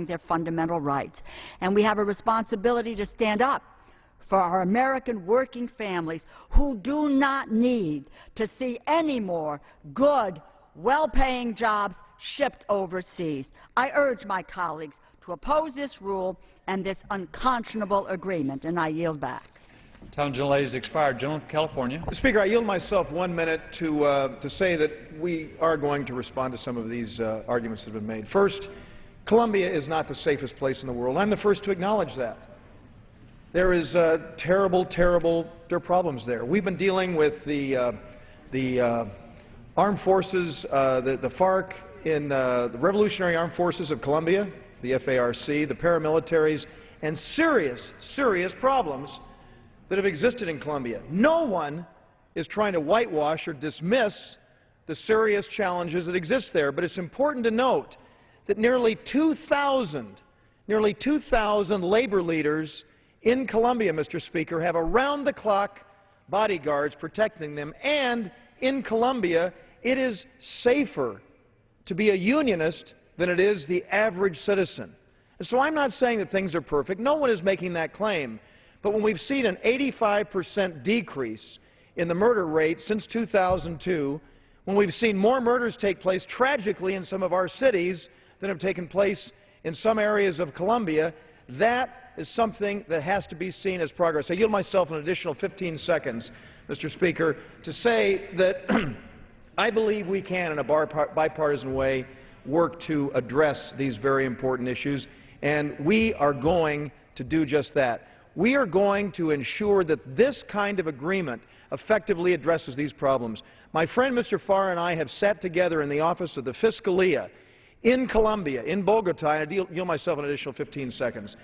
their fundamental rights. And we have a responsibility to stand up for our American working families who do not need to see any more good, well-paying jobs shipped overseas. I urge my colleagues to oppose this rule and this unconscionable agreement, and I yield back. Time gentlelady has expired. Gentleman from California. Mr. Speaker, I yield myself 1 minute to say that we are going to respond to some of these arguments that have been made. First, Colombia is not the safest place in the world. I'm the first to acknowledge that. There is there are problems there. We've been dealing with the armed forces, the FARC in the Revolutionary Armed Forces of Colombia, the FARC, the paramilitaries, and serious problems that have existed in Colombia. No one is trying to whitewash or dismiss the serious challenges that exist there, but it's important to note that nearly 2,000 labor leaders in Colombia, Mr. Speaker, have around-the-clock bodyguards protecting them, and in Colombia it is safer to be a unionist than it is the average citizen. And so I'm not saying that things are perfect. No one is making that claim. But when we've seen an 85% decrease in the murder rate since 2002, when we've seen more murders take place tragically in some of our cities than have taken place in some areas of Colombia, that is something that has to be seen as progress. I yield myself an additional 15 seconds, Mr. Speaker, to say that I believe we can, in a bipartisan way, work to address these very important issues, and we are going to do just that. We are going to ensure that this kind of agreement effectively addresses these problems. My friend Mr. Farr and I have sat together in the office of the Fiscalia in Colombia, in Bogota, and I yield myself an additional 15 seconds.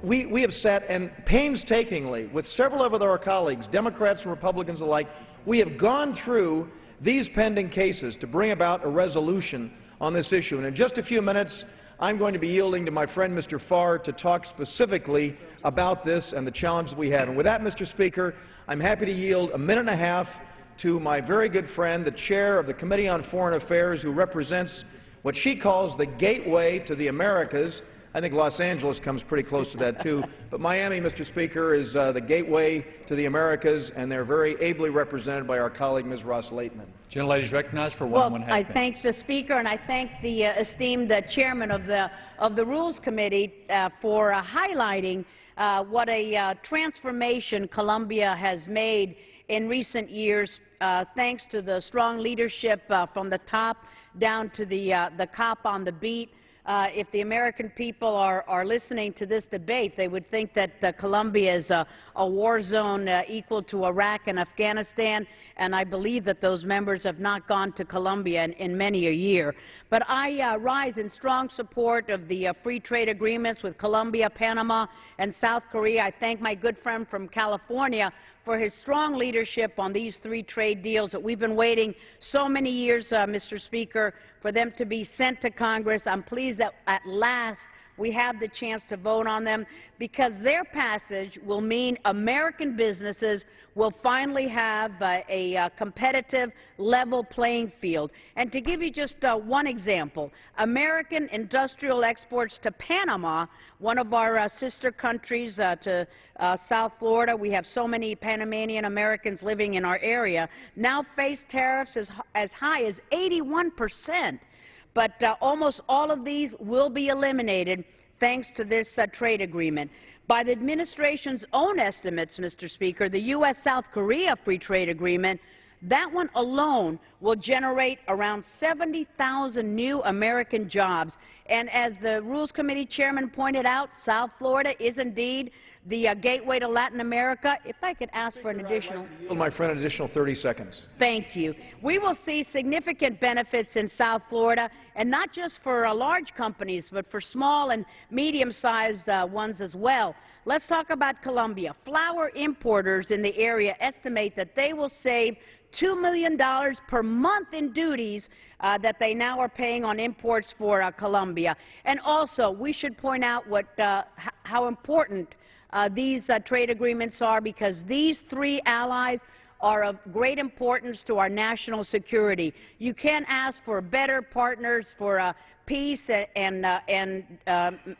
We have sat and painstakingly, with several of our colleagues, Democrats and Republicans alike, we have gone through these pending cases to bring about a resolution on this issue. And in just a few minutes, I'm going to be yielding to my friend Mr. Farr to talk specifically about this and the challenges we have. And with that, Mr. Speaker, I'm happy to yield a minute and a half to my very good friend, the chair of the Committee on Foreign Affairs, who represents what she calls the gateway to the Americas. I think Los Angeles comes pretty close to that, too. But Miami, Mr. Speaker, is the gateway to the Americas, and they're very ably represented by our colleague, Ms. Ros-Lehtman. Gentlelady is recognized for one minute. minute. I thank the Speaker, and I thank the esteemed chairman of the Rules Committee for highlighting what a transformation Colombia has made in recent years, thanks to the strong leadership from the top down to the cop on the beat. If the American people are listening to this debate, they would think that Colombia is a war zone equal to Iraq and Afghanistan, and I believe that those members have not gone to Colombia in many a year. But I rise in strong support of the free trade agreements with Colombia, Panama, and South Korea. I thank my good friend from California for his strong leadership on these three trade deals that we've been waiting so many years, Mr. Speaker, for them to be sent to Congress. I'm pleased that at last we have the chance to vote on them, because their passage will mean American businesses will finally have a competitive, level playing field. And to give you just one example, American industrial exports to Panama, one of our sister countries to South Florida, we have so many Panamanian Americans living in our area, now face tariffs as high as 81%. But almost all of these will be eliminated thanks to this trade agreement. By the administration's own estimates, Mr. Speaker, the U.S.-South Korea free trade agreement, that one alone will generate around 70,000 new American jobs. And as the Rules Committee chairman pointed out, South Florida is indeed the gateway to Latin America. If I could ask for an additional... I'd like to yield my friend an additional 30 seconds. Thank you. We will see significant benefits in South Florida, and not just for large companies, but for small and medium-sized ones as well. Let's talk about Colombia. Flour importers in the area estimate that they will save $2 million per month in duties that they now are paying on imports for Colombia. And also, we should point out how important these trade agreements are, because these three allies are of great importance to our national security. You can't ask for better partners for peace and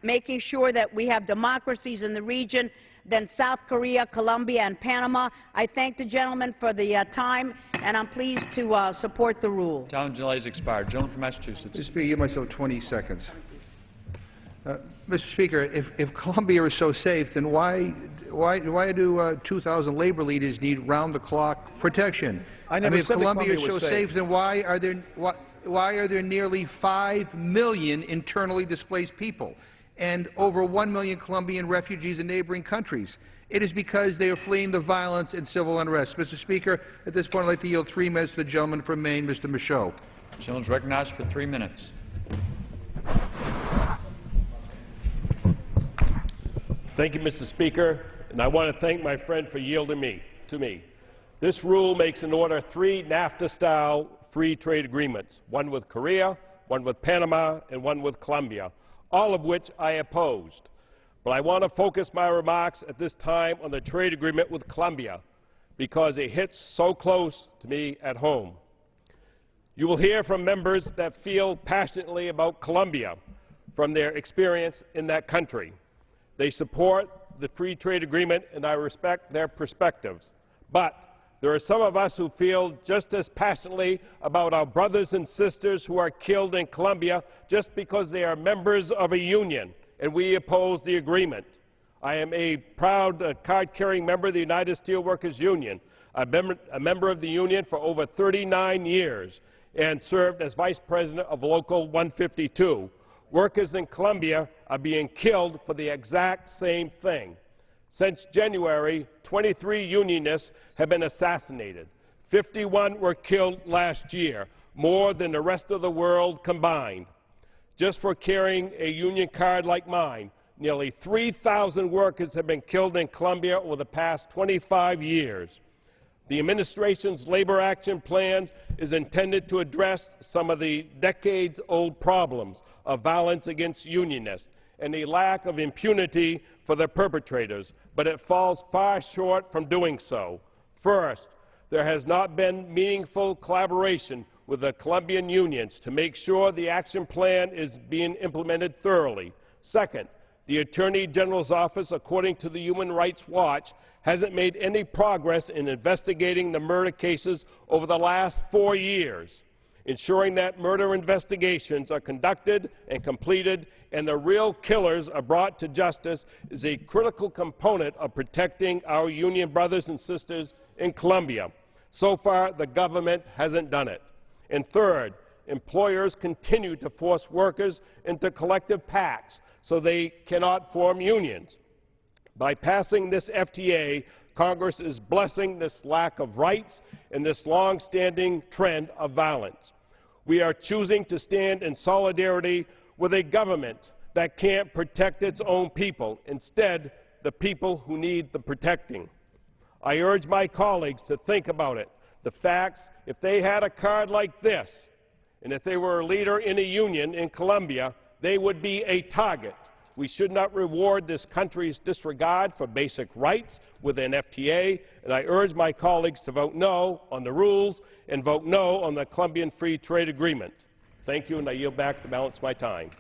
making sure that we have democracies in the region than South Korea, Colombia, and Panama. I thank the gentleman for the time, and I'm pleased to support the rule. Time delay has expired. Gentleman from Massachusetts. Mr. Speaker, I give myself 20 seconds. Mr. Speaker, if Colombia is so safe, then why do 2,000 labor leaders need round-the-clock protection? I mean, if Colombia is so safe, then why are there nearly 5 million internally displaced people and over 1 million Colombian refugees in neighboring countries? It is because they are fleeing the violence and civil unrest. Mr. Speaker, at this point I'd like to yield 3 minutes to the gentleman from Maine, Mr. Michaud. The gentleman is recognized for 3 minutes. Thank you, Mr. Speaker, and I want to thank my friend for yielding to me. This rule makes in order 3 NAFTA-style free trade agreements, one with Korea, one with Panama, and one with Colombia, all of which I opposed. But I want to focus my remarks at this time on the trade agreement with Colombia because it hits so close to me at home. You will hear from members that feel passionately about Colombia from their experience in that country. They support the free trade agreement, and I respect their perspectives. But there are some of us who feel just as passionately about our brothers and sisters who are killed in Colombia just because they are members of a union, and we oppose the agreement. I am a proud card-carrying member of the United Steelworkers Union, a member of the union for over 39 years, and served as vice president of Local 152. Workers in Colombia are being killed for the exact same thing. Since January, 23 unionists have been assassinated. 51 were killed last year, more than the rest of the world combined. Just for carrying a union card like mine, nearly 3,000 workers have been killed in Colombia over the past 25 years. The administration's labor action plan is intended to address some of the decades-old problems of violence against unionists and a lack of impunity for the perpetrators, but it falls far short from doing so. First, there has not been meaningful collaboration with the Colombian unions to make sure the action plan is being implemented thoroughly. Second, the Attorney General's office, according to the Human Rights Watch, hasn't made any progress in investigating the murder cases over the last 4 years. Ensuring that murder investigations are conducted and completed and the real killers are brought to justice is a critical component of protecting our union brothers and sisters in Colombia. So far, the government hasn't done it. And third, employers continue to force workers into collective pacts so they cannot form unions. By passing this FTA, Congress is blessing this lack of rights and this long-standing trend of violence. We are choosing to stand in solidarity with a government that can't protect its own people, instead the people who need the protecting. I urge my colleagues to think about it. The facts, if they had a card like this, and if they were a leader in a union in Colombia, they would be a target. We should not reward this country's disregard for basic rights within FTA, and I urge my colleagues to vote no on the rules and vote no on the Colombian Free Trade Agreement. Thank you, and I yield back the balance of my time.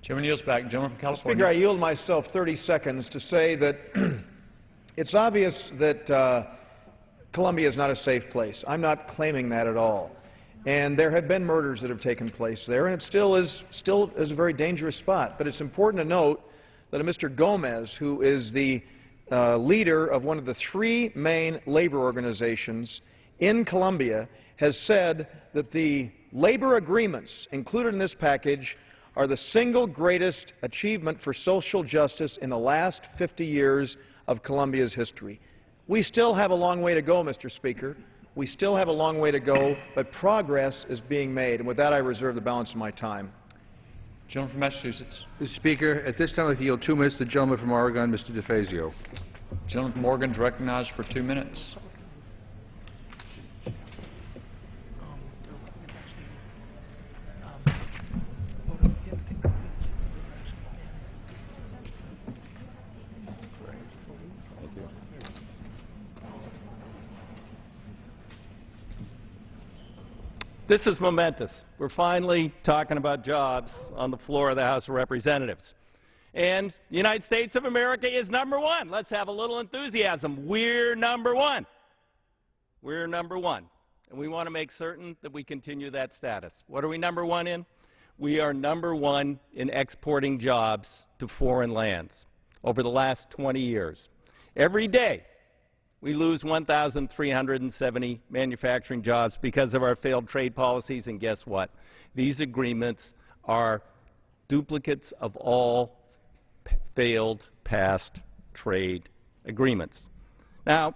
Chairman yields back. Gentleman from California. Speaker, I yield myself 30 seconds to say that it's obvious that Colombia is not a safe place. I'm not claiming that at all. And there have been murders that have taken place there, and it still is a very dangerous spot. But it's important to note that Mr. Gomez, who is the leader of one of the 3 main labor organizations in Colombia, has said that the labor agreements included in this package are the single greatest achievement for social justice in the last 50 years of Colombia's history. We still have a long way to go, Mr. Speaker. We still have a long way to go, but progress is being made. And with that, I reserve the balance of my time. Gentleman from Massachusetts. Mr. Speaker, at this time I'd like to yield 2 minutes to the gentleman from Oregon, Mr. DeFazio. Gentleman from Oregon is recognized for 2 minutes. This is momentous. We're finally talking about jobs on the floor of the House of Representatives. And the United States of America is number one. Let's have a little enthusiasm. We're number one. We're number one. And we want to make certain that we continue that status. What are we number one in? We are number one in exporting jobs to foreign lands over the last 20 years. Every day, we lose 1,370 manufacturing jobs because of our failed trade policies, and guess what? These agreements are duplicates of all failed past trade agreements. Now,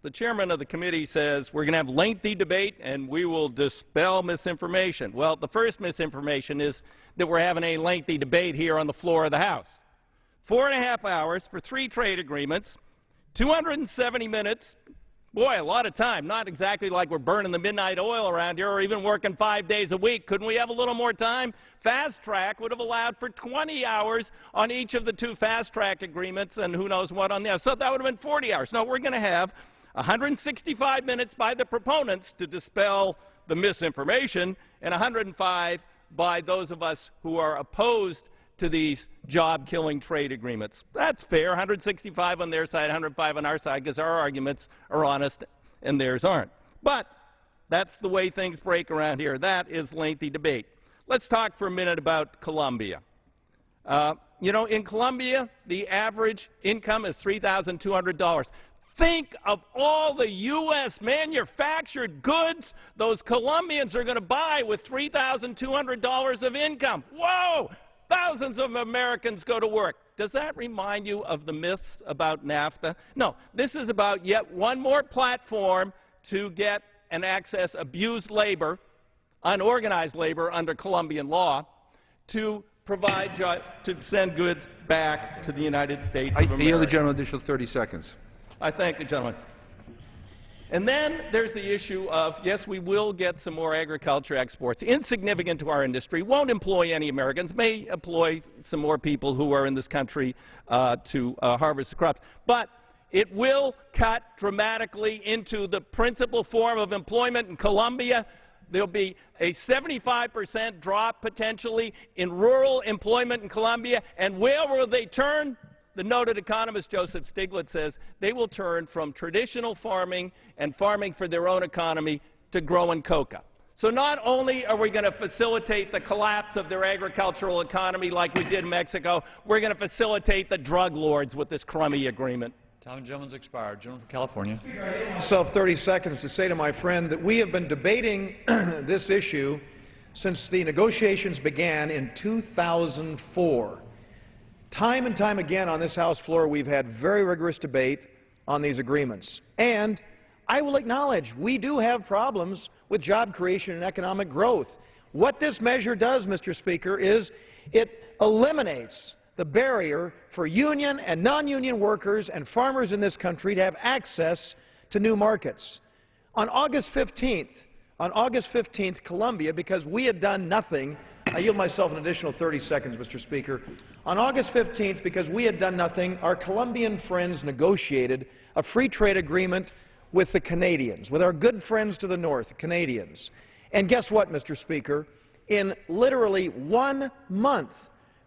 the chairman of the committee says we're going to have lengthy debate and we will dispel misinformation. Well, the first misinformation is that we're having a lengthy debate here on the floor of the House. 4.5 hours for 3 trade agreements, 270 minutes. Boy, a lot of time. Not exactly like we're burning the midnight oil around here or even working 5 days a week. Couldn't we have a little more time? Fast track would have allowed for 20 hours on each of the 2 fast track agreements and who knows what on the other. So that would have been 40 hours. No, we're going to have 165 minutes by the proponents to dispel the misinformation and 105 by those of us who are opposed to these job-killing trade agreements. That's fair, 165 on their side, 105 on our side, because our arguments are honest and theirs aren't. But that's the way things break around here. That is lengthy debate. Let's talk for a minute about Colombia. You know, in Colombia, the average income is $3,200. Think of all the U.S. manufactured goods those Colombians are going to buy with $3,200 of income. Whoa! Thousands of Americans go to work. Does that remind you of the myths about NAFTA? No. This is about yet one more platform to get and access abused labor, unorganized labor under Colombian law, to provide, to send goods back to the United States of America. I yield the gentleman additional 30 seconds. I thank the gentleman. And then there's the issue of, yes, we will get some more agriculture exports, insignificant to our industry, won't employ any Americans, may employ some more people who are in this country to harvest the crops. But it will cut dramatically into the principal form of employment in Colombia. There'll be a 75% drop potentially in rural employment in Colombia. And where will they turn? The noted economist Joseph Stiglitz says they will turn from traditional farming and farming for their own economy to growing coca. So not only are we going to facilitate the collapse of their agricultural economy like we did in Mexico, we're going to facilitate the drug lords with this crummy agreement. Time of the gentleman's expired. Gentleman from California. Myself 30 seconds to say to my friend that we have been debating this issue since the negotiations began in 2004. Time and time again on this House floor, we've had very rigorous debate on these agreements. And I will acknowledge we do have problems with job creation and economic growth. What this measure does, Mr. Speaker, is it eliminates the barrier for union and non-union workers and farmers in this country to have access to new markets. On August 15th, Colombia, because we had done nothing, I yield myself an additional 30 seconds, Mr. Speaker. On August 15th, because we had done nothing, our Colombian friends negotiated a free trade agreement with the Canadians, with our good friends to the north, the Canadians. And guess what, Mr. Speaker? In literally 1 month,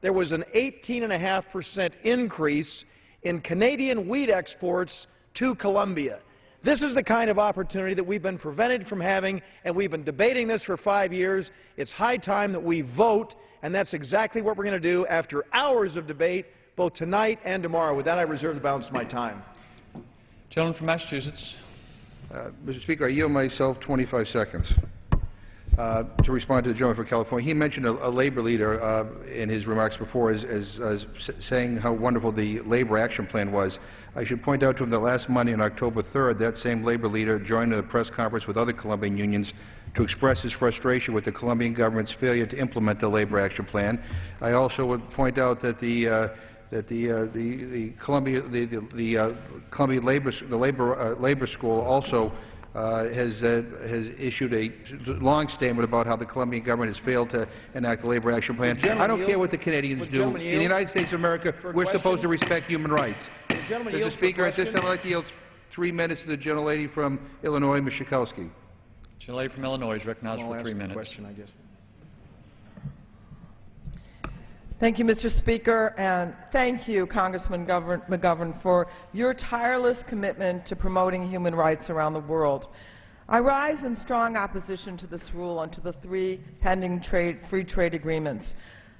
there was an 18.5% increase in Canadian wheat exports to Colombia. This is the kind of opportunity that we've been prevented from having, and we've been debating this for 5 years. It's high time that we vote, and that's exactly what we're going to do after hours of debate, both tonight and tomorrow. With that, I reserve the balance of my time. Gentleman from Massachusetts. Mr. Speaker, I yield myself 25 seconds to respond to the gentleman from California. He mentioned a labor leader in his remarks before as saying how wonderful the Labor Action Plan was. I should point out to him that last Monday, on October 3rd, that same labor leader joined a press conference with other Colombian unions to express his frustration with the Colombian government's failure to implement the Labor Action Plan. I also would point out that the Columbia Labor School also has issued a long statement about how the Colombian government has failed to enact the Labor Action Plan. I don't care what the Canadians do. In the United States of America, we're supposed to respect human rights. Mr. Speaker, at this time I'd like to yield 3 minutes to the gentlelady from Illinois, Ms. Schakowsky. Gentlelady from Illinois is recognized I'll for ask 3 the minutes. question, I guess. Thank you, Mr. Speaker, and thank you, Congressman McGovern, for your tireless commitment to promoting human rights around the world. I rise in strong opposition to this rule and to the 3 pending free trade agreements.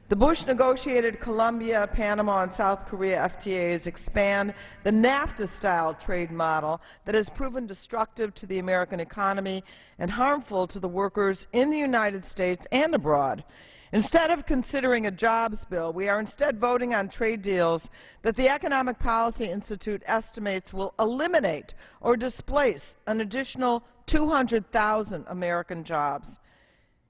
The Bush-negotiated Colombia, Panama, and South Korea FTAs expand the NAFTA-style trade model that has proven destructive to the American economy and harmful to the workers in the United States and abroad. Instead of considering a jobs bill, we are instead voting on trade deals that the Economic Policy Institute estimates will eliminate or displace an additional 200,000 American jobs.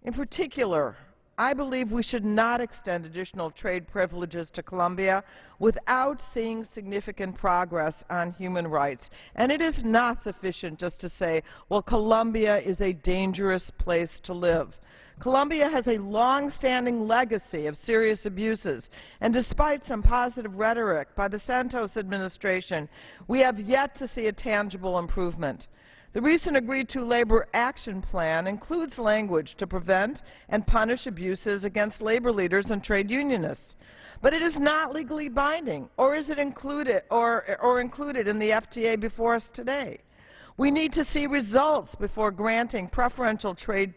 In particular, I believe we should not extend additional trade privileges to Colombia without seeing significant progress on human rights. And it is not sufficient just to say, well, Colombia is a dangerous place to live. Colombia has a long-standing legacy of serious abuses, and despite some positive rhetoric by the Santos administration, we have yet to see a tangible improvement. The recent agreed-to Labor Action Plan includes language to prevent and punish abuses against labor leaders and trade unionists. But it is not legally binding, or is it included in the FTA before us today. We need to see results before granting preferential trade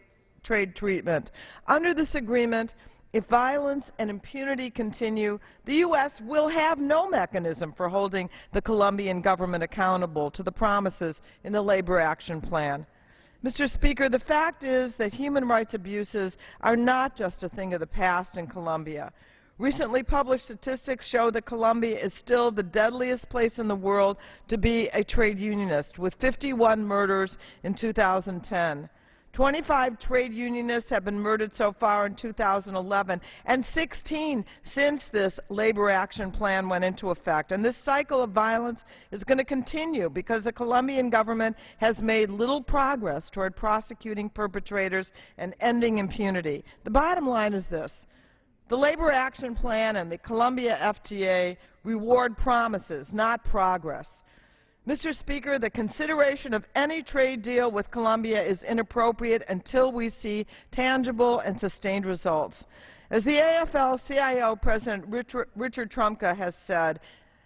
treatment. Under this agreement, if violence and impunity continue, the U.S. will have no mechanism for holding the Colombian government accountable to the promises in the Labor Action Plan. Mr. Speaker, the fact is that human rights abuses are not just a thing of the past in Colombia. Recently published statistics show that Colombia is still the deadliest place in the world to be a trade unionist, with 51 murders in 2010. 25 trade unionists have been murdered so far in 2011, and 16 since this Labor Action Plan went into effect. And this cycle of violence is going to continue because the Colombian government has made little progress toward prosecuting perpetrators and ending impunity. The bottom line is this. The Labor Action Plan and the Colombia FTA reward promises, not progress. Mr. Speaker, the consideration of any trade deal with Colombia is inappropriate until we see tangible and sustained results. As the AFL-CIO President Richard Trumka has said,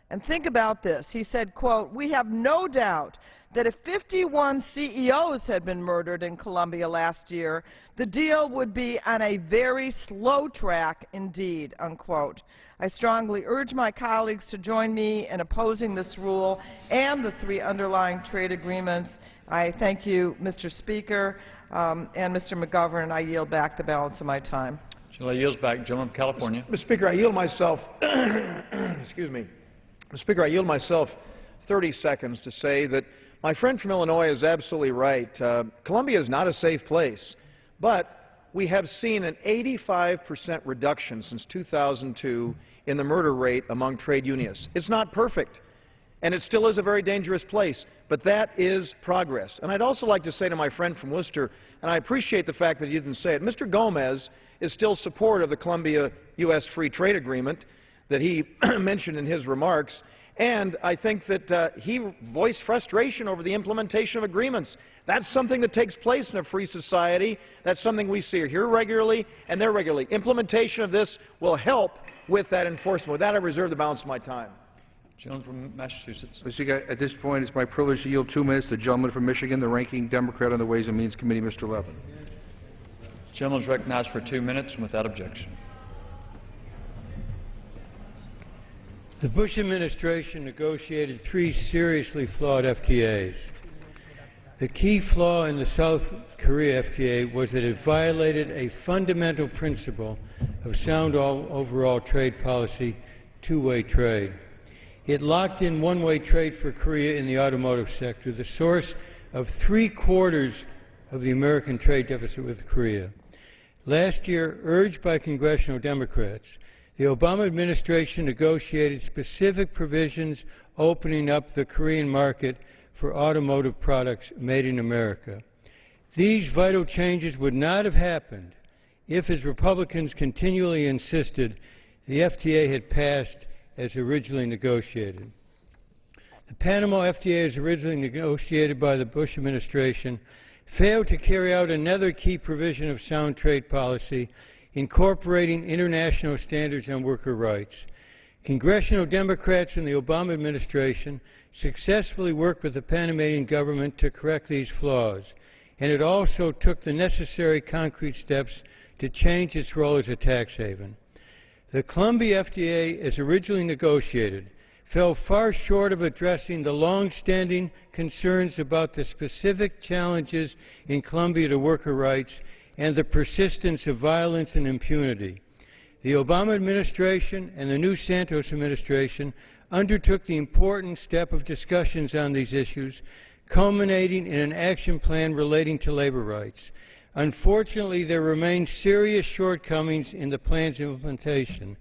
and think about this, he said, quote, "We have no doubt that if 51 CEOs had been murdered in Colombia last year, the deal would be on a very slow track indeed," unquote. I strongly urge my colleagues to join me in opposing this rule and the 3 underlying trade agreements. I thank you, Mr. Speaker, and Mr. McGovern. I yield back the balance of my time. Gentlelady yields back. Gentleman from California. Mr. Speaker, I yield myself, excuse me. Mr. Speaker, I yield myself 30 seconds to say that my friend from Illinois is absolutely right. Colombia is not a safe place, but we have seen an 85% reduction since 2002 in the murder rate among trade unionists. It's not perfect, and it still is a very dangerous place, but that is progress. And I'd also like to say to my friend from Worcester, and I appreciate the fact that he didn't say it, Mr. Gomez is still supportive of the Colombia-U.S. Free Trade Agreement that he mentioned in his remarks, and I think that he voiced frustration over the implementation of agreements. That's something that takes place in a free society. That's something we see here regularly and there regularly. Implementation of this will help with that enforcement. With that, I reserve the balance of my time. Gentleman from Massachusetts. Mr. Speaker, at this point, it's my privilege to yield 2 minutes to the gentleman from Michigan, the ranking Democrat on the Ways and Means Committee, Mr. Levin. The gentleman is recognized for 2 minutes and without objection. The Bush administration negotiated 3 seriously flawed FTAs. The key flaw in the South Korea FTA was that it violated a fundamental principle of sound overall trade policy, two-way trade. It locked in one-way trade for Korea in the automotive sector, the source of 3/4 of the American trade deficit with Korea. Last year, urged by congressional Democrats, the Obama administration negotiated specific provisions opening up the Korean market for automotive products made in America. These vital changes would not have happened if, as Republicans continually insisted, the FTA had passed as originally negotiated. The Panama FTA, as originally negotiated by the Bush administration, failed to carry out another key provision of sound trade policy, incorporating international standards on worker rights. Congressional Democrats in the Obama administration successfully worked with the Panamanian government to correct these flaws, and it also took the necessary concrete steps to change its role as a tax haven. The Colombia FTA, as originally negotiated, fell far short of addressing the long-standing concerns about the specific challenges in Colombia to worker rights and the persistence of violence and impunity. The Obama administration and the new Santos administration undertook the important step of discussions on these issues, culminating in an action plan relating to labor rights. Unfortunately, there remain serious shortcomings in the plan's implementation.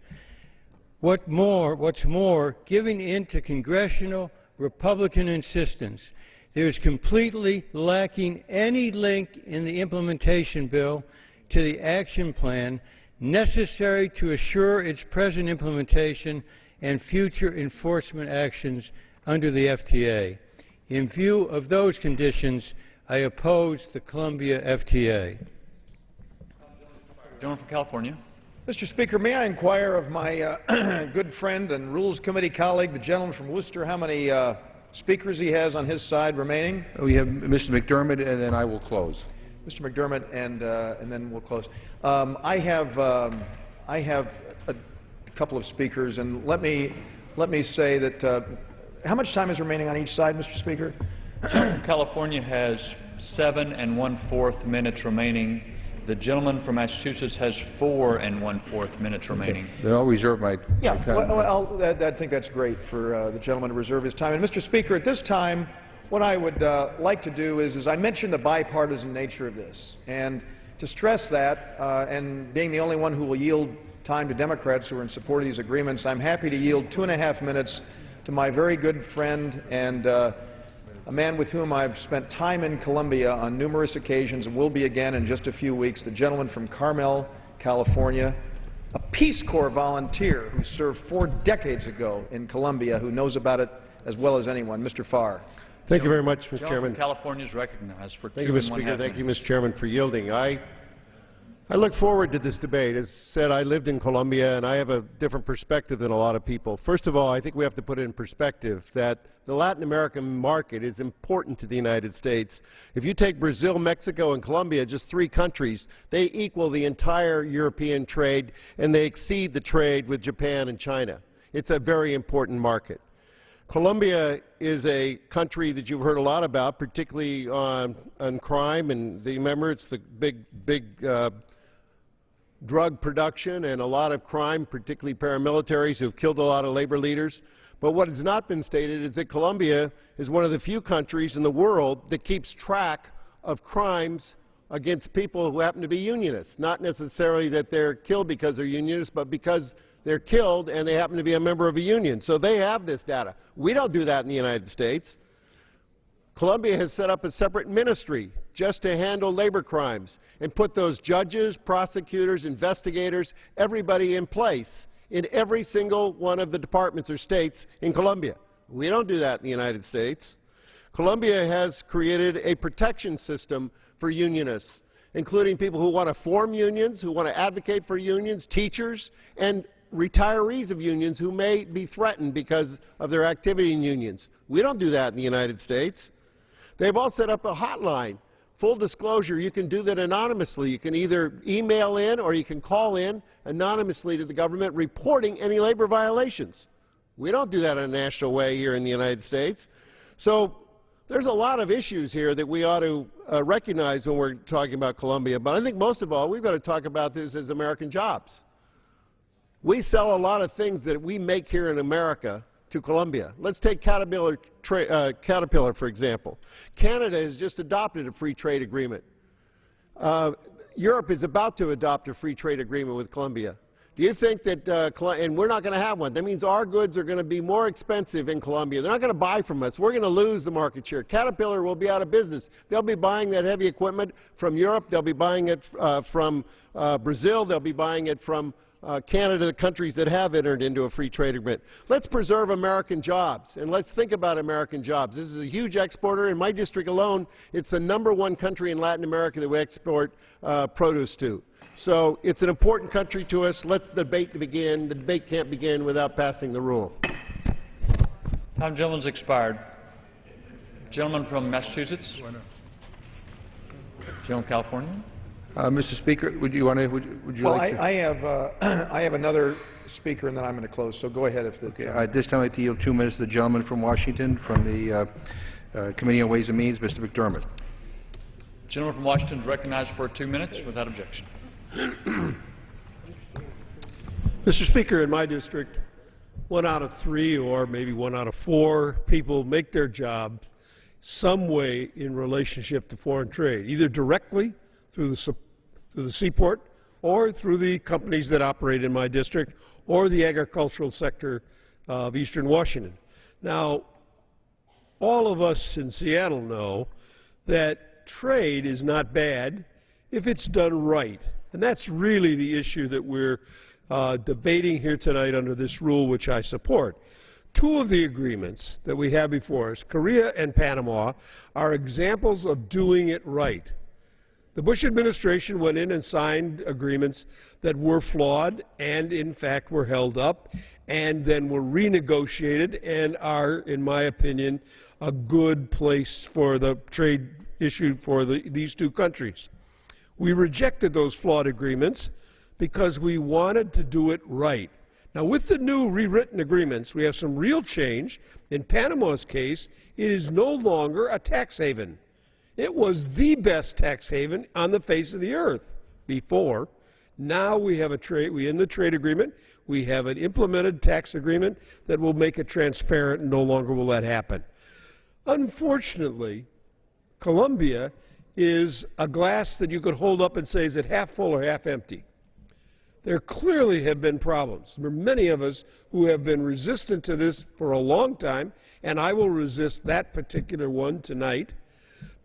What's more, giving in to congressional Republican insistence, there is completely lacking any link in the implementation bill to the action plan necessary to assure its present implementation and future enforcement actions under the FTA. In view of those conditions, I oppose the Colombia FTA. Gentleman from California. Mr. Speaker, may I inquire of my good friend and Rules Committee colleague, the gentleman from Worcester, how many speakers he has on his side remaining? We have Mr. McDermott, and then I will close. Mr. McDermott, and then we'll close. I have a couple of speakers, and let me say that how much time is remaining on each side, Mr. Speaker? California has 7 1/4 minutes remaining. The gentleman from Massachusetts has 4 1/4 minutes remaining. Then I'll reserve my Yeah, time. well, I think that's great for the gentleman to reserve his time. And Mr. Speaker, at this time, what I would like to do is I mentioned the bipartisan nature of this. And to stress that, and being the only one who will yield time to Democrats who are in support of these agreements, I'm happy to yield 2.5 minutes to my very good friend and a man with whom I've spent time in Colombia on numerous occasions and will be again in just a few weeks, the gentleman from Carmel, California, a Peace Corps volunteer who served 4 decades ago in Colombia, who knows about it as well as anyone, Mr. Farr. Thank you very much, Mr. Chairman. California is recognized for 2 Thank you, Mr. Speaker. Thank you, Mr. Chairman, for yielding. I look forward to this debate. As said, I lived in Colombia, and I have a different perspective than a lot of people. First of all, I think we have to put it in perspective that the Latin American market is important to the United States. If you take Brazil, Mexico, and Colombia, just 3 countries, they equal the entire European trade, and they exceed the trade with Japan and China. It's a very important market. Colombia is a country that you've heard a lot about, particularly on crime, and remember, it's the big drug production and a lot of crime, particularly paramilitaries who have killed a lot of labor leaders. But what has not been stated is that Colombia is one of the few countries in the world that keeps track of crimes against people who happen to be unionists. Not necessarily that they're killed because they're unionists, but because they're killed and they happen to be a member of a union. So they have this data. We don't do that in the United States. Colombia has set up a separate ministry just to handle labor crimes and put those judges, prosecutors, investigators, everybody in place in every single one of the departments or states in Colombia. We don't do that in the United States. Colombia has created a protection system for unionists, including people who want to form unions, who want to advocate for unions, teachers, and retirees of unions who may be threatened because of their activity in unions. We don't do that in the United States. They've all set up a hotline. Full disclosure, you can do that anonymously. You can either email in or you can call in anonymously to the government reporting any labor violations. We don't do that in a national way here in the United States. So there's a lot of issues here that we ought to recognize when we're talking about Colombia. But I think most of all, we've got to talk about this as American jobs. We sell a lot of things that we make here in America to Colombia. Let's take Caterpillar, for example. Canada has just adopted a free trade agreement. Europe is about to adopt a free trade agreement with Colombia. Do you think that, and we're not going to have one, that means our goods are going to be more expensive in Colombia. They're not going to buy from us. We're going to lose the market share. Caterpillar will be out of business. They'll be buying that heavy equipment from Europe. They'll be buying it from Brazil. They'll be buying it from Canada, the countries that have entered into a free trade agreement. Let's preserve American jobs, and let's think about American jobs. This is a huge exporter. In my district alone, it's the #1 country in Latin America that we export produce to. So it's an important country to us. Let the debate begin. The debate can't begin without passing the rule. Time of gentleman's expired. Gentleman from Massachusetts. Gentleman from California. Mr. Speaker, would you like to? I have another speaker, and then I'm going to close. So go ahead. At this time, I'd like to yield 2 minutes to the gentleman from Washington, from the Committee on Ways and Means, Mr. McDermott. Gentleman from Washington is recognized for 2 minutes without objection. Mr. Speaker, in my district, 1 out of 3 or maybe 1 out of 4 people make their job some way in relationship to foreign trade, either directly through the seaport or through the companies that operate in my district or the agricultural sector of eastern Washington. Now, all of us in Seattle know that trade is not bad if it's done right. And that's really the issue that we're debating here tonight under this rule, which I support. 2 of the agreements that we have before us, Korea and Panama, are examples of doing it right. The Bush administration went in and signed agreements that were flawed and, in fact, were held up and then were renegotiated and are, in my opinion, a good place for the trade issue for these 2 countries. We rejected those flawed agreements because we wanted to do it right. Now, with the new rewritten agreements, we have some real change. In Panama's case, it is no longer a tax haven. It was the best tax haven on the face of the earth before. Now we have in the trade agreement, we have an implemented tax agreement that will make it transparent, and no longer will that happen. Unfortunately, Colombia is a glass that you could hold up and say, is it half full or half empty? There clearly have been problems. There are many of us who have been resistant to this for a long time, and I will resist that particular one tonight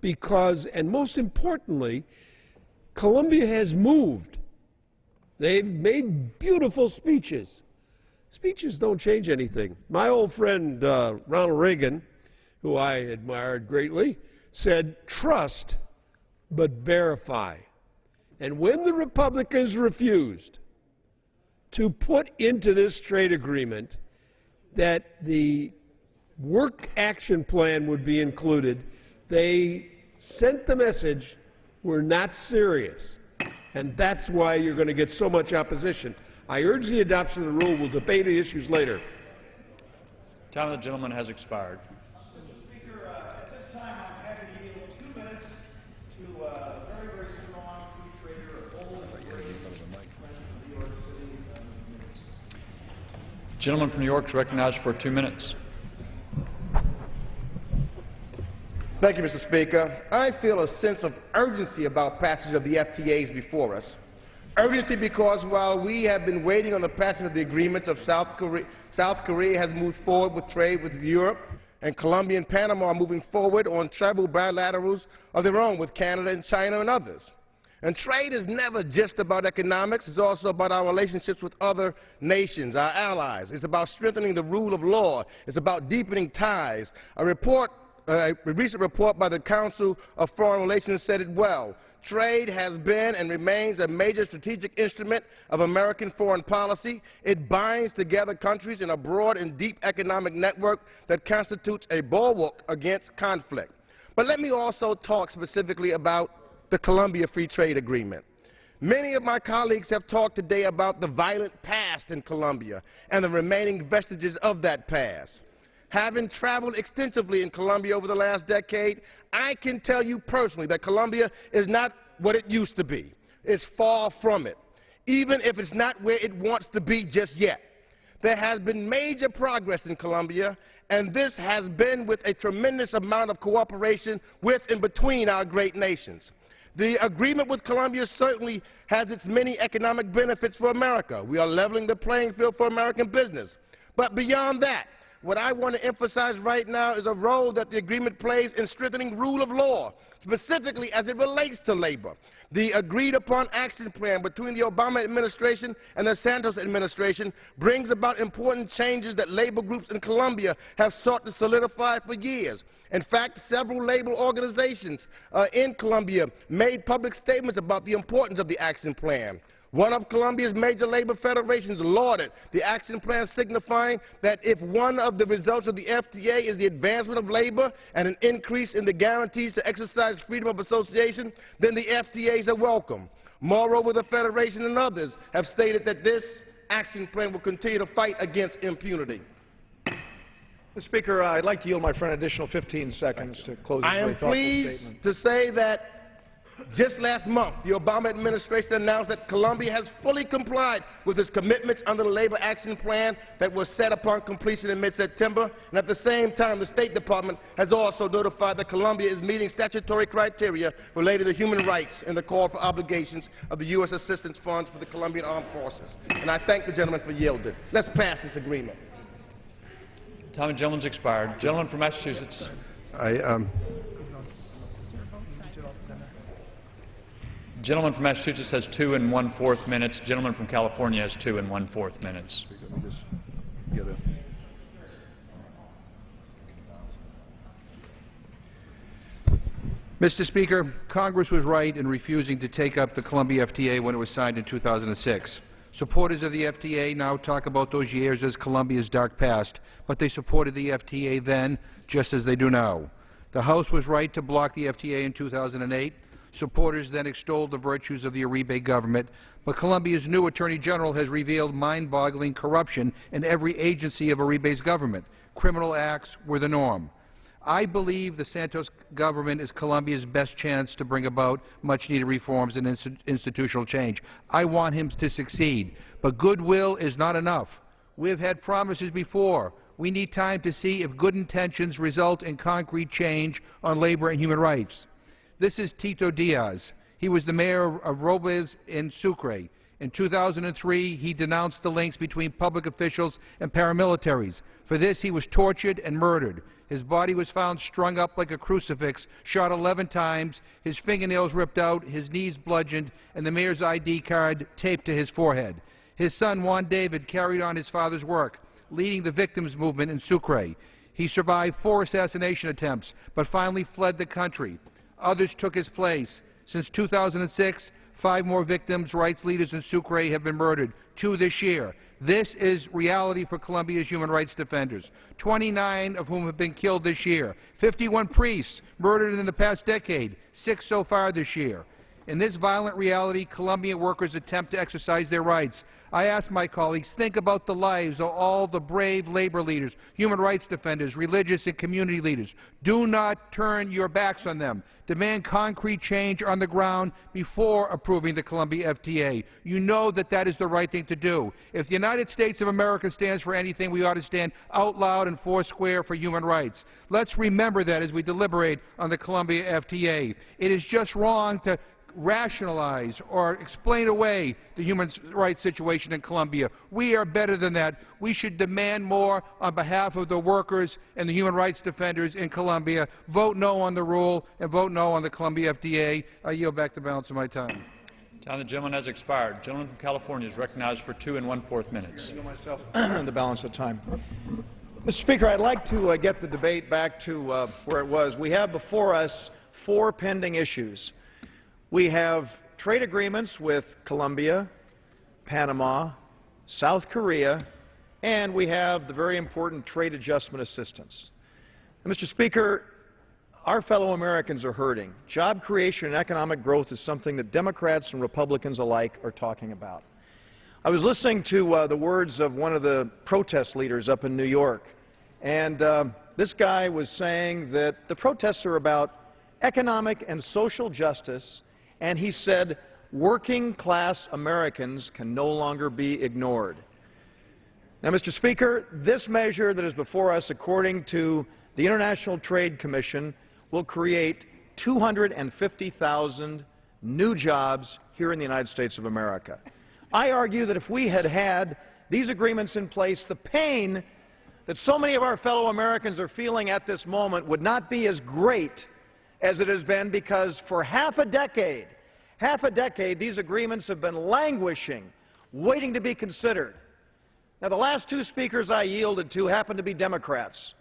because, and most importantly, Colombia has moved. They've made beautiful speeches. Speeches don't change anything. My old friend Ronald Reagan, who I admired greatly, said, trust but verify. And when the Republicans refused to put into this trade agreement that the work action plan would be included, they sent the message, we're not serious. And that's why you're going to get so much opposition. I urge the adoption of the rule. We'll debate the issues later. Time of the gentleman has expired. Mr. Speaker, at this time, I'm happy to yield 2 minutes to a very, very strong free trader, a bold and great friend of New York City. Gentleman from New York is recognized for 2 minutes. Thank you, Mr. Speaker. I feel a sense of urgency about passage of the FTAs before us. Urgency because while we have been waiting on the passage of the agreements of South Korea has moved forward with trade with Europe, and Colombia and Panama are moving forward on tribal bilaterals of their own with Canada and China and others. And trade is never just about economics. It's also about our relationships with other nations, our allies. It's about strengthening the rule of law. It's about deepening ties. A recent report by the Council of Foreign Relations said it well. Trade has been and remains a major strategic instrument of American foreign policy. It binds together countries in a broad and deep economic network that constitutes a bulwark against conflict. But let me also talk specifically about the Colombia Free Trade Agreement. Many of my colleagues have talked today about the violent past in Colombia and the remaining vestiges of that past. Having traveled extensively in Colombia over the last decade, I can tell you personally that Colombia is not what it used to be. It's far from it, even if it's not where it wants to be just yet. There has been major progress in Colombia, and this has been with a tremendous amount of cooperation with and between our great nations. The agreement with Colombia certainly has its many economic benefits for America. We are leveling the playing field for American business. But beyond that, what I want to emphasize right now is a role that the agreement plays in strengthening rule of law, specifically as it relates to labor. The agreed-upon action plan between the Obama administration and the Santos administration brings about important changes that labor groups in Colombia have sought to solidify for years. In fact, several labor organizations in Colombia made public statements about the importance of the action plan. One of Colombia's major labor federations lauded the action plan, signifying that if one of the results of the FTA is the advancement of labor and an increase in the guarantees to exercise freedom of association, then the FTAs are welcome. Moreover, the federation and others have stated that this action plan will continue to fight against impunity. Mr. Speaker, I'd like to yield my friend an additional 15 seconds to close his I very am thoughtful pleased statement. to say that just last month, the Obama administration announced that Colombia has fully complied with its commitments under the Labor Action Plan that was set upon completion in mid-September, and at the same time, the State Department has also notified that Colombia is meeting statutory criteria related to human rights and the call for obligations of the U.S. assistance funds for the Colombian Armed Forces. And I thank the gentleman for yielding. Let's pass this agreement. Time of the gentleman's expired. Gentleman from Massachusetts. Gentleman from Massachusetts has 2 1/4 minutes. Gentleman from California has 2 1/4 minutes. Mr. Speaker, Congress was right in refusing to take up the Colombia FTA when it was signed in 2006. Supporters of the FTA now talk about those years as Colombia's dark past, but they supported the FTA then just as they do now. The House was right to block the FTA in 2008. Supporters then extolled the virtues of the Uribe government, but Colombia's new Attorney General has revealed mind-boggling corruption in every agency of Uribe's government. Criminal acts were the norm. I believe the Santos government is Colombia's best chance to bring about much-needed reforms and institutional change. I want him to succeed, but goodwill is not enough. We have had promises before. We need time to see if good intentions result in concrete change on labor and human rights. This is Tito Diaz. He was the mayor of Robles in Sucre. In 2003, he denounced the links between public officials and paramilitaries. For this, he was tortured and murdered. His body was found strung up like a crucifix, shot 11 times, his fingernails ripped out, his knees bludgeoned, and the mayor's ID card taped to his forehead. His son, Juan David, carried on his father's work, leading the victims movement in Sucre. He survived 4 assassination attempts, but finally fled the country. Others took his place. Since 2006, 5 more victims' rights leaders in Sucre have been murdered, 2 this year. This is reality for Colombia's human rights defenders, 29 of whom have been killed this year, 51 priests murdered in the past decade, 6 so far this year. In this violent reality, Colombian workers attempt to exercise their rights. I ask my colleagues, think about the lives of all the brave labor leaders, human rights defenders, religious and community leaders. Do not turn your backs on them. Demand concrete change on the ground before approving the Colombia FTA. You know that that is the right thing to do. If the United States of America stands for anything, we ought to stand out loud and foursquare for human rights. Let's remember that as we deliberate on the Colombia FTA. It is just wrong to rationalize or explain away the human rights situation in Colombia. We are better than that. We should demand more on behalf of the workers and the human rights defenders in Colombia. Vote no on the rule and vote no on the Colombia FTA. I yield back the balance of my time. Time of the gentleman has expired. Gentleman from California is recognized for 2 1/4 minutes. I yield myself the balance of time. Mr. Speaker, I'd like to get the debate back to where it was. We have before us 4 pending issues. We have trade agreements with Colombia, Panama, South Korea, and we have the very important trade adjustment assistance. And Mr. Speaker, our fellow Americans are hurting. Job creation and economic growth is something that Democrats and Republicans alike are talking about. I was listening to the words of one of the protest leaders up in New York, and this guy was saying that the protests are about economic and social justice, and he said working-class Americans can no longer be ignored. Now, Mr. Speaker, this measure that is before us, according to the International Trade Commission, will create 250,000 new jobs here in the United States of America. I argue that if we had had these agreements in place, the pain that so many of our fellow Americans are feeling at this moment would not be as great as it has been, because for half a decade, these agreements have been languishing, waiting to be considered. Now, the last two speakers I yielded to happen to be Democrats.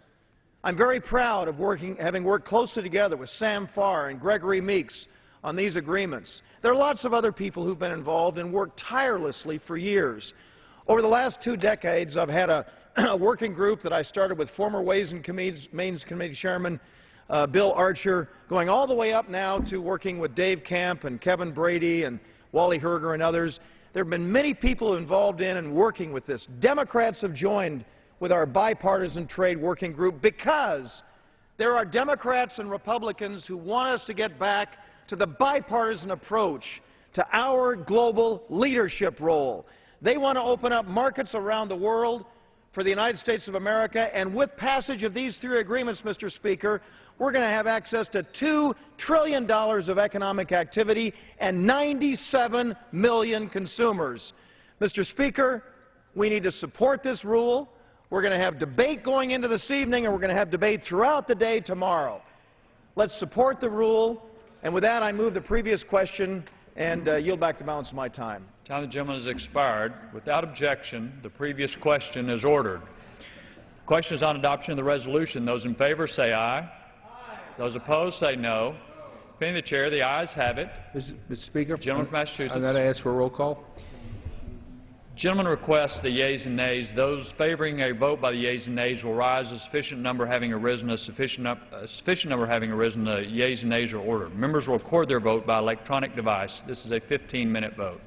I'm very proud of having worked closely together with Sam Farr and Gregory Meeks on these agreements. There are lots of other people who've been involved and worked tirelessly for years. Over the last 2 decades, I've had a working group that I started with former Ways and Means Committee Chairman Bill Archer, going all the way up now to working with Dave Camp and Kevin Brady and Wally Herger and others. There have been many people involved in and working with this. Democrats have joined with our bipartisan trade working group because there are Democrats and Republicans who want us to get back to the bipartisan approach to our global leadership role. They want to open up markets around the world for the United States of America, and with passage of these 3 agreements, Mr. Speaker, we're going to have access to $2 trillion of economic activity and 97 million consumers. Mr. Speaker, we need to support this rule. We're going to have debate going into this evening, and we're going to have debate throughout the day tomorrow. Let's support the rule. And with that, I move the previous question and yield back the balance of my time. Time of the gentleman has expired. Without objection, the previous question is ordered. The question is on adoption of the resolution. Those in favor say aye. Aye. Those opposed say no. Being the chair, the ayes have it. Mr. Speaker, Gentleman from Massachusetts. I'm going to ask for a roll call. Gentleman requests the yeas and nays. Those favoring a vote by the yeas and nays will rise. A sufficient number having arisen, the yeas and nays are ordered. Members will record their vote by electronic device. This is a 15-minute vote.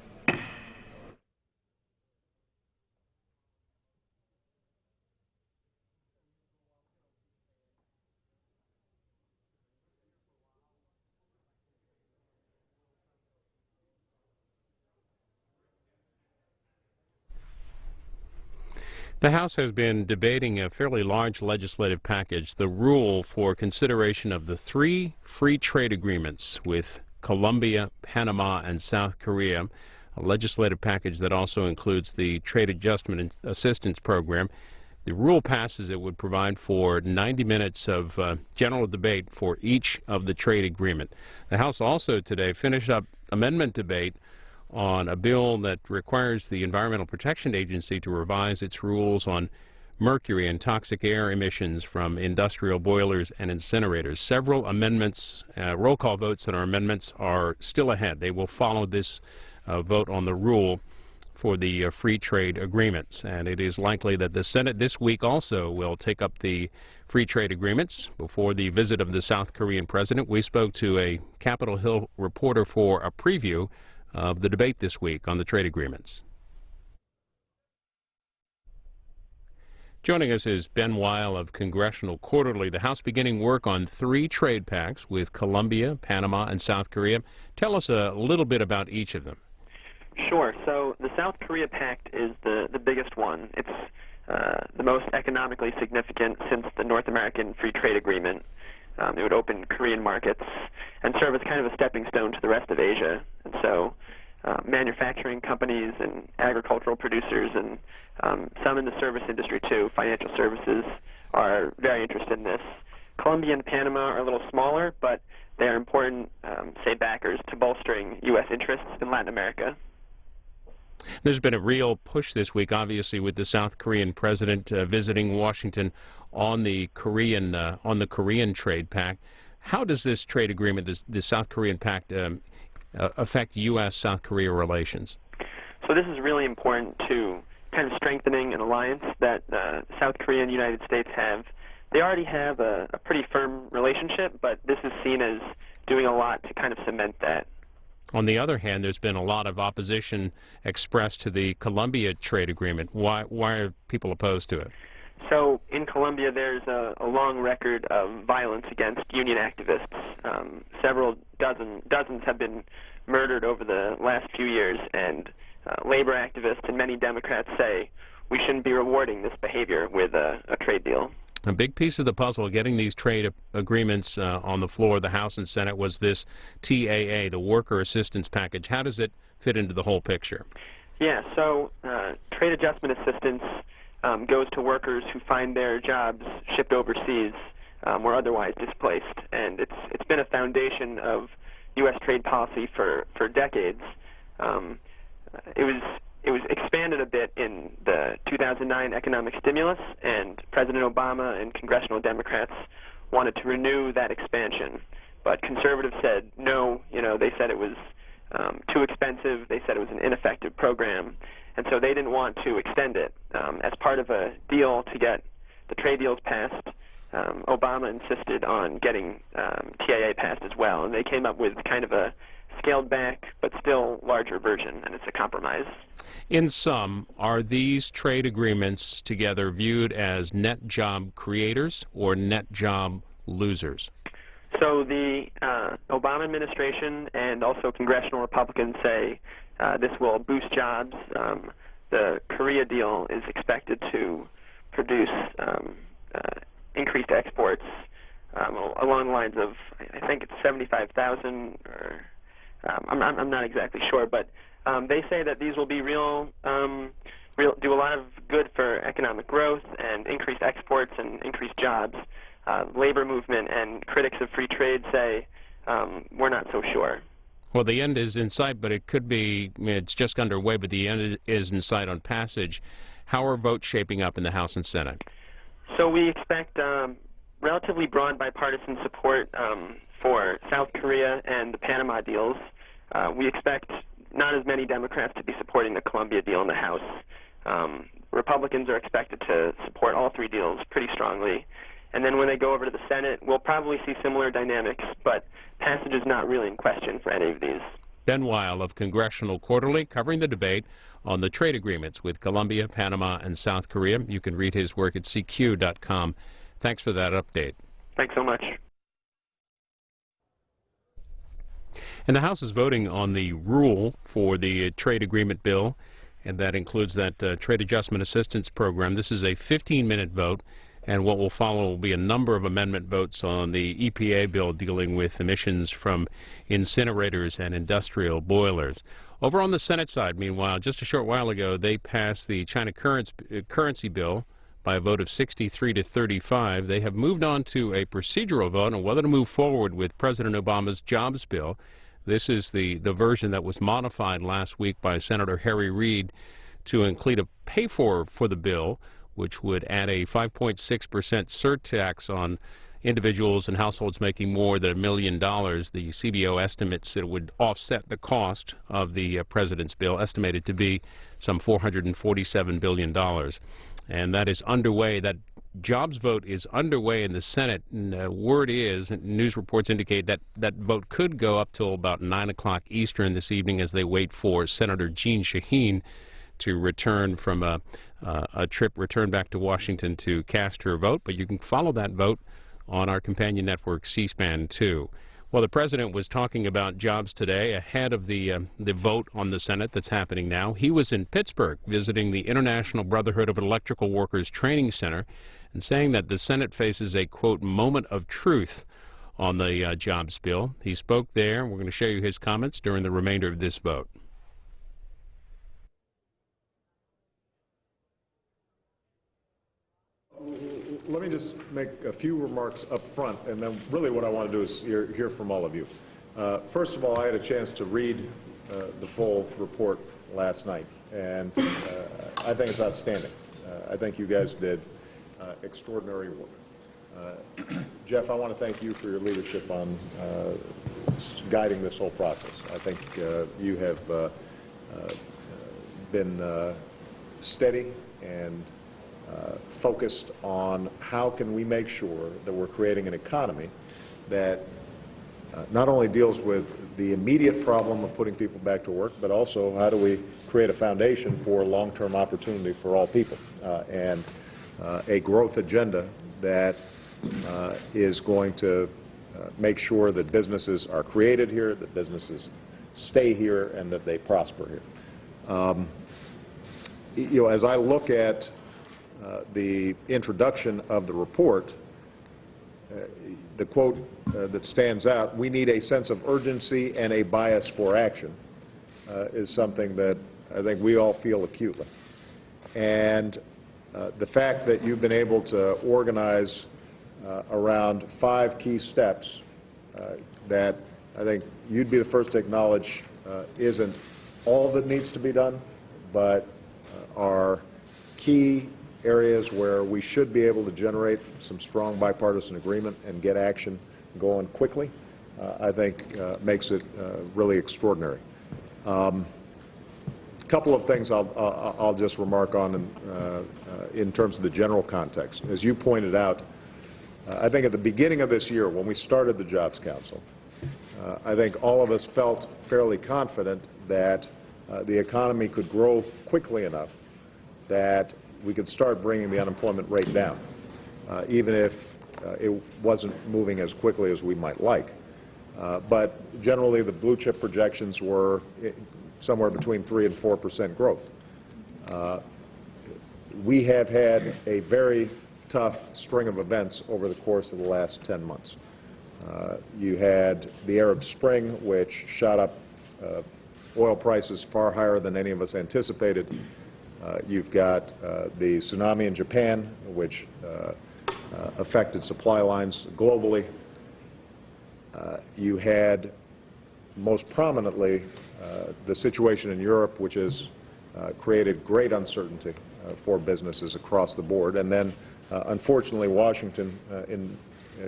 The House has been debating a fairly large legislative package, the rule for consideration of the 3 free trade agreements with Colombia, Panama, and South Korea, a legislative package that also includes the Trade Adjustment and Assistance Program. The rule passes, it would provide for 90 minutes of general debate for each of the trade agreement. The House also today finished up amendment debate on a bill that requires the Environmental Protection Agency to revise its rules on mercury and toxic air emissions from industrial boilers and incinerators. Several amendments, roll call votes on our amendments are still ahead. They will follow this vote on the rule for the free trade agreements. And it is likely that the Senate this week also will take up the free trade agreements. Before the visit of the South Korean president, we spoke to a Capitol Hill reporter for a preview of the debate this week on the trade agreements. Joining us is Ben Weil of Congressional Quarterly. The House beginning work on 3 trade pacts with Colombia, Panama, and South Korea. Tell us a little bit about each of them. Sure. So the South Korea Pact is the biggest one. It's the most economically significant since the North American Free Trade Agreement. It would open Korean markets and serve as kind of a stepping stone to the rest of Asia. And so manufacturing companies and agricultural producers and some in the service industry too, financial services, are very interested in this. Colombia and Panama are a little smaller, but they are important, say, backers to bolstering U.S. interests in Latin America. There's been a real push this week, obviously, with the South Korean president visiting Washington on the Korean Trade Pact. How does this trade agreement, the South Korean Pact, affect U.S.-South Korea relations? So this is really important to kind of strengthening an alliance that South Korea and the United States have. They already have a pretty firm relationship, but this is seen as doing a lot to kind of cement that. On the other hand, there's been a lot of opposition expressed to the Colombia trade agreement. Why are people opposed to it? So in Colombia, there's a long record of violence against union activists. Several dozens have been murdered over the last few years, and labor activists and many Democrats say we shouldn't be rewarding this behavior with a trade deal. A big piece of the puzzle getting these trade agreements on the floor of the House and Senate was this TAA, the Worker Assistance Package. How does it fit into the whole picture? Yeah, so trade adjustment assistance goes to workers who find their jobs shipped overseas or otherwise displaced. And it's been a foundation of U.S. trade policy for decades. It was expanded a bit in the 2009 economic stimulus, and President Obama and congressional Democrats wanted to renew that expansion. But conservatives said no. They said it was too expensive. They said it was an ineffective program. And so they didn't want to extend it. As part of a deal to get the trade deals passed, Obama insisted on getting TIA passed as well. And they came up with kind of a scaled back but still larger version, and it's a compromise. In sum, are these trade agreements together viewed as net job creators or net job losers? So the Obama administration and also congressional Republicans say this will boost jobs. The Korea deal is expected to produce increased exports along the lines of, I think it's 75,000, or I'm not exactly sure, but they say that these will be do a lot of good for economic growth and increased exports and increased jobs. Labor movement and critics of free trade say we're not so sure. Well, the end is in sight, but it could be, it's just underway, but the end is in sight on passage. How are votes shaping up in the House and Senate? So we expect relatively broad bipartisan support for South Korea and the Panama deals. We expect not as many Democrats to be supporting the Colombia deal in the House. Republicans are expected to support all three deals pretty strongly. And then when they go over to the Senate, we'll probably see similar dynamics, but passage is not really in question for any of these. Ben Weil of Congressional Quarterly covering the debate on the trade agreements with Colombia, Panama, and South Korea. You can read his work at CQ.com. Thanks for that update. Thanks so much. And the House is voting on the rule for the trade agreement bill, and that includes that Trade Adjustment Assistance Program. This is a 15-minute vote, and what will follow will be a number of amendment votes on the EPA bill dealing with emissions from incinerators and industrial boilers. Over on the Senate side, meanwhile, just a short while ago, they passed the China currency bill by a vote of 63 to 35. They have moved on to a procedural vote on whether to move forward with President Obama's jobs bill. This is the version that was modified last week by Senator Harry Reid to include a pay-for the bill, which would add a 5.6% surtax on individuals and households making more than $1 million. The CBO estimates it would offset the cost of the president's bill, estimated to be some $447 billion. And that is underway. That jobs vote is underway in the Senate. And word is, news reports indicate that that vote could go up till about 9 o'clock Eastern this evening as they wait for Senator Jeanne Shaheen to return from a return back to Washington to cast her vote. But you can follow that vote on our companion network, C-SPAN 2. Well, the President was talking about jobs today ahead of the vote on the Senate that's happening now. He was in Pittsburgh visiting the International Brotherhood of Electrical Workers Training Center and saying that the Senate faces a, quote, moment of truth on the jobs bill. He spoke there. We're going to show you his comments during the remainder of this vote. Let me just make a few remarks up front, and then really what I want to do is hear from all of you. First of all, I had a chance to read the full report last night, and I think it's outstanding. I think you guys did extraordinary work. Jeff, I want to thank you for your leadership on guiding this whole process. I think you have been steady and focused on how can we make sure that we're creating an economy that not only deals with the immediate problem of putting people back to work, but also how do we create a foundation for long-term opportunity for all people and a growth agenda that is going to make sure that businesses are created here, that businesses stay here, and that they prosper here. You know, as I look at the introduction of the report, the quote that stands out, "We need a sense of urgency and a bias for action," is something that I think we all feel acutely. And the fact that you've been able to organize around 5 key steps that I think you'd be the first to acknowledge isn't all that needs to be done, but are key areas where we should be able to generate some strong bipartisan agreement and get action going quickly, I think makes it really extraordinary. A couple of things I'll just remark on in terms of the general context. As you pointed out, I think at the beginning of this year, when we started the Jobs Council, I think all of us felt fairly confident that the economy could grow quickly enough that we could start bringing the unemployment rate down, even if it wasn't moving as quickly as we might like. But generally, the blue chip projections were somewhere between 3% and 4% growth. We have had a very tough string of events over the course of the last 10 months. You had the Arab Spring, which shot up oil prices far higher than any of us anticipated. You've got the tsunami in Japan, which affected supply lines globally. You had, most prominently, the situation in Europe, which has created great uncertainty for businesses across the board. And then, unfortunately, Washington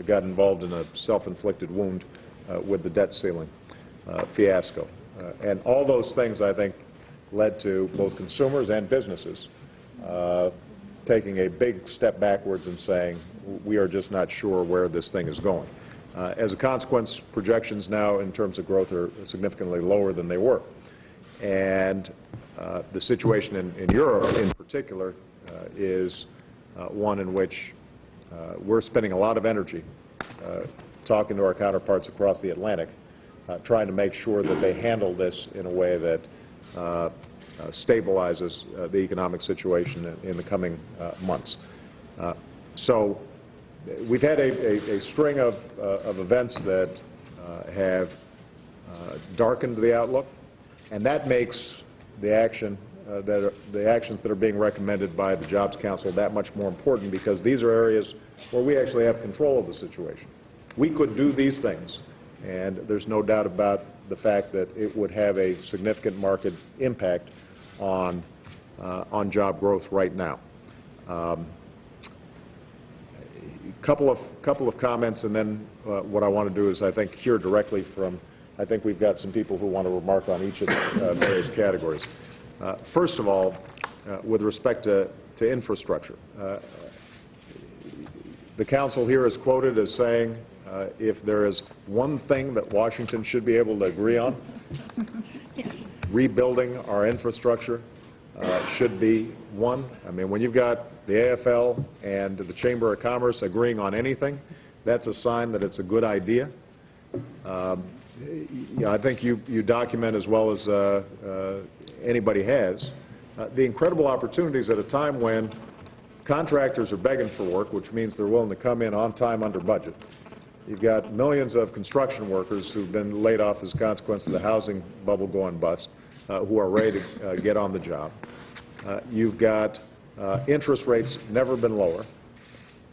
got involved in a self-inflicted wound with the debt ceiling fiasco. And all those things, I think, led to both consumers and businesses taking a big step backwards and saying, we are just not sure where this thing is going. As a consequence, projections now in terms of growth are significantly lower than they were. And the situation in Europe in particular is one in which we're spending a lot of energy talking to our counterparts across the Atlantic, trying to make sure that they handle this in a way that stabilizes the economic situation in the coming months. So we've had a string of events that have darkened the outlook, and that makes the actions that are being recommended by the Jobs Council that much more important, because these are areas where we actually have control of the situation. We could do these things, and there's no doubt about the fact that it would have a significant market impact on job growth right now. Couple of comments, and then what I want to do is, I think, hear directly from, I think we've got some people who want to remark on each of the various categories. First of all, with respect to infrastructure, the Council here is quoted as saying, if there is one thing that Washington should be able to agree on, rebuilding our infrastructure should be one. I mean, when you've got the AFL and the Chamber of Commerce agreeing on anything, that's a sign that it's a good idea. I think you document as well as anybody has the incredible opportunities at a time when contractors are begging for work, which means they're willing to come in on time under budget. You've got millions of construction workers who've been laid off as a consequence of the housing bubble going bust, who are ready to get on the job. You've got interest rates never been lower,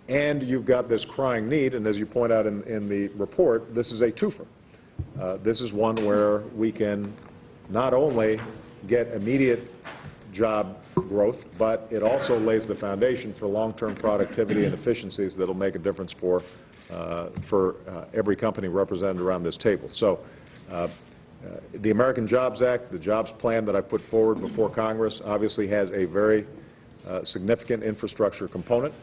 and you've got this crying need, and as you point out in the report, this is a twofer. This is one where we can not only get immediate job growth, but it also lays the foundation for long-term productivity and efficiencies that will make a difference for every company represented around this table. So the American Jobs Act, the jobs plan that I put forward before Congress, obviously has a very significant infrastructure component.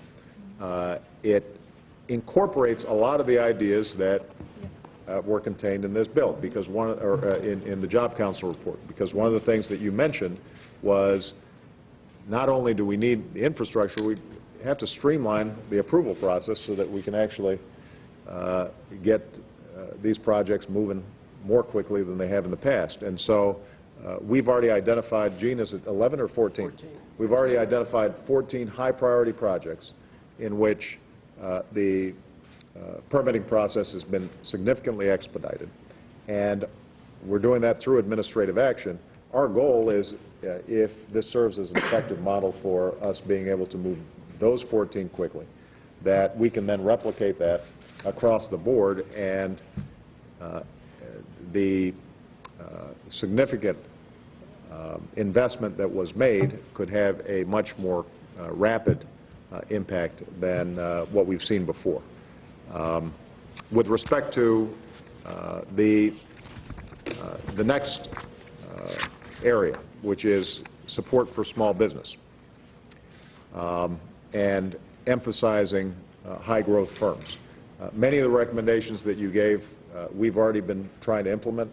It incorporates a lot of the ideas that were contained in this bill, because in the Job Council report, because one of the things that you mentioned was not only do we need the infrastructure, we have to streamline the approval process so that we can actually get these projects moving more quickly than they have in the past. And so we've already identified, Gene, is it 11 or 14? 14. We've already identified 14 high-priority projects in which the permitting process has been significantly expedited. And we're doing that through administrative action, our goal is, if this serves as an effective model for us being able to move those 14 quickly, that we can then replicate that across the board, and the significant investment that was made could have a much more rapid impact than what we've seen before. With respect to the next area, which is support for small business, and emphasizing high-growth firms. Many of the recommendations that you gave, we've already been trying to implement.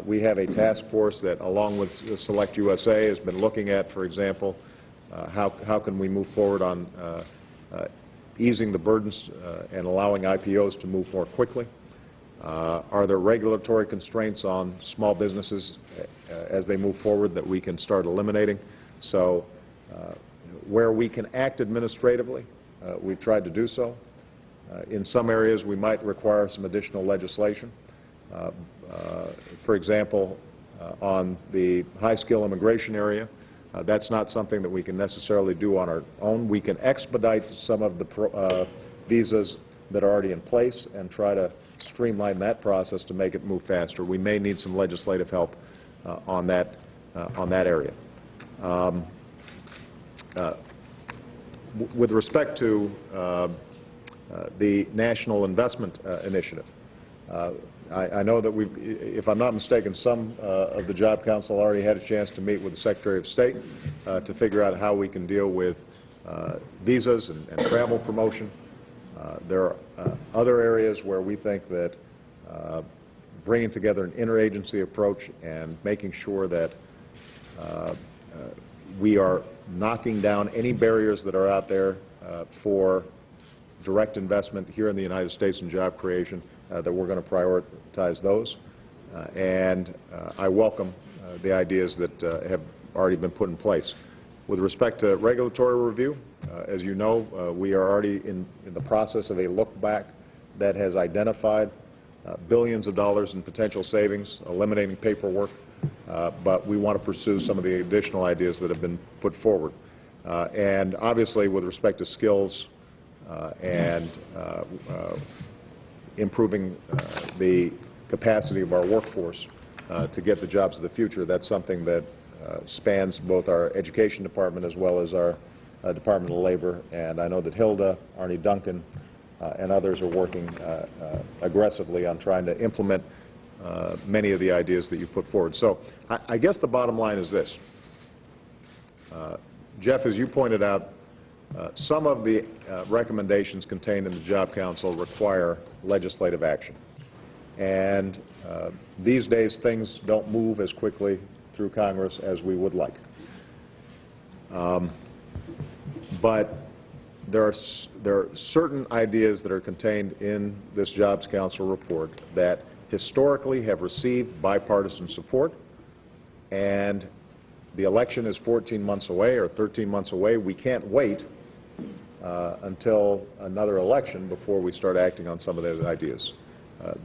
We have a task force that, along with Select USA, has been looking at, for example, how can we move forward on easing the burdens and allowing IPOs to move more quickly. Are there regulatory constraints on small businesses as they move forward that we can start eliminating? So where we can act administratively, we've tried to do so. In some areas, we might require some additional legislation. For example, on the high-skill immigration area, that's not something that we can necessarily do on our own. We can expedite some of the visas that are already in place and try to streamline that process to make it move faster. We may need some legislative help on that area. With respect to the National Investment Initiative, I know that we've, if I'm not mistaken, some of the Job Council already had a chance to meet with the Secretary of State to figure out how we can deal with visas and travel promotion. There are other areas where we think that bringing together an interagency approach and making sure that we are knocking down any barriers that are out there for direct investment here in the United States and job creation, that we're going to prioritize those. And I welcome the ideas that have already been put in place. With respect to regulatory review, as you know, we are already in the process of a look back that has identified billions of dollars in potential savings, eliminating paperwork, but we want to pursue some of the additional ideas that have been put forward. And obviously, with respect to skills and improving the capacity of our workforce to get the jobs of the future, that's something that spans both our Education Department as well as our Department of Labor. And I know that Hilda, Arnie Duncan, and others are working aggressively on trying to implement many of the ideas that you've put forward. So I guess the bottom line is this. Jeff, as you pointed out, some of the recommendations contained in the Job Council require legislative action. And these days, things don't move as quickly through Congress as we would like. But there are certain ideas that are contained in this Jobs Council report that historically have received bipartisan support, and the election is 14 months away or 13 months away. We can't wait until another election before we start acting on some of those ideas.